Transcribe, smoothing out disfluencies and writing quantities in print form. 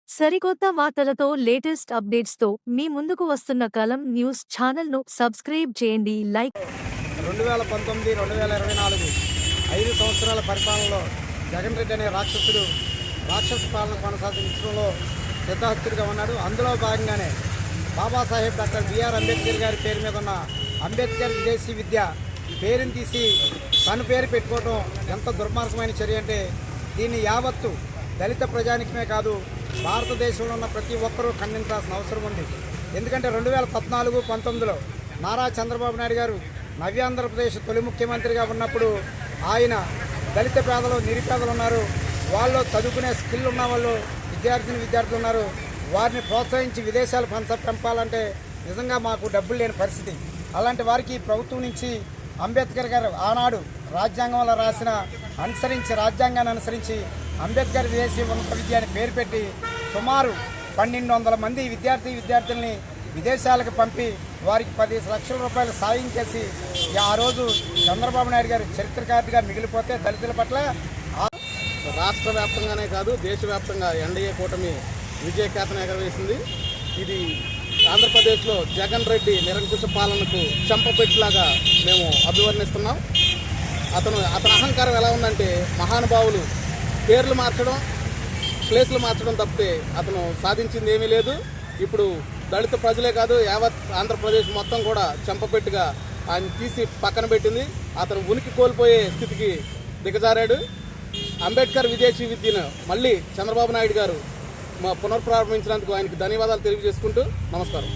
సరికొత్త వార్తలతో లేటెస్ట్ అప్డేట్స్తో మీ ముందుకు వస్తున్న కలం న్యూస్ ఛానల్ను సబ్స్క్రైబ్ చేయండి. లైక్ 2019 2024 5 సంవత్సరాల పరిపాలనలో జగన్ రెడ్డి అనే రాక్షస పాలన కొనసాగించడంలో సిద్ధహస్తుడిగా ఉన్నాడు. అందులో భాగంగానే బాబాసాహెబ్ డాక్టర్ బిఆర్ అంబేద్కర్ గారి పేరు మీద ఉన్న అంబేద్కర్ విదేశీ విద్య పేరుని తీసి తన పేరు పెట్టుకోవడం ఎంత దుర్మార్గమైన చర్య అంటే దీన్ని యావత్తు దళిత ప్రజానికమే కాదు భారతదేశంలో ఉన్న ప్రతి ఒక్కరూ ఖండించాల్సిన అవసరం ఉంది. ఎందుకంటే 2014-19లో నారా చంద్రబాబు నాయుడు గారు నవ్యాంధ్రప్రదేశ్ తొలి ముఖ్యమంత్రిగా ఉన్నప్పుడు ఆయన దళిత పేదలు నిరుపేదలు ఉన్నారు, వాళ్ళు చదువుకునే స్కిల్ ఉన్న వాళ్ళు విద్యార్థులు ఉన్నారు, వారిని ప్రోత్సహించి విదేశాలు పంపాలంటే నిజంగా మాకు డబ్బులు లేని పరిస్థితి. అలాంటి వారికి ప్రభుత్వం నుంచి అంబేద్కర్ గారు ఆనాడు రాజ్యాంగంలో రాజ్యాంగాన్ని అనుసరించి అంబేద్కర్ విదేశీ ఉన్నత విద్య అని పేరు పెట్టి సుమారు 1200 మంది విద్యార్థుల్ని విదేశాలకు పంపి వారికి 10 లక్షల రూపాయలు సాయం చేసి ఆ రోజు చంద్రబాబు నాయుడు గారు చరిత్రకారుడిగా మిగిలిపోతే దళితుల పట్ల రాష్ట్ర వ్యాప్తంగానే కాదు దేశవ్యాప్తంగా ఎన్డీఏ కూటమి విజయకేతన ఎగరవేసింది. ఇది ఆంధ్రప్రదేశ్లో జగన్ రెడ్డి నిరంకుశ పాలనకు చెంపపెట్టులాగా మేము అభివర్ణిస్తున్నాం. అతని అహంకారం ఎలా ఉందంటే మహానుభావులు పేర్లు మార్చడం, ప్లేస్లు మార్చడం తప్పితే అతను సాధించింది ఏమీ లేదు. ఇప్పుడు దళిత ప్రజలే కాదు యావత్ ఆంధ్రప్రదేశ్ మొత్తం కూడా చెంపపెట్టుగా ఆయన తీసి పక్కన పెట్టింది. అతను ఉనికి కోల్పోయే స్థితికి దిగజారాడు. అంబేద్కర్ విదేశీ విద్యను మళ్ళీ చంద్రబాబు నాయుడు గారు పునఃప్రారంభించినందుకు ఆయనకి ధన్యవాదాలు తెలియజేసుకుంటూ నమస్కారం.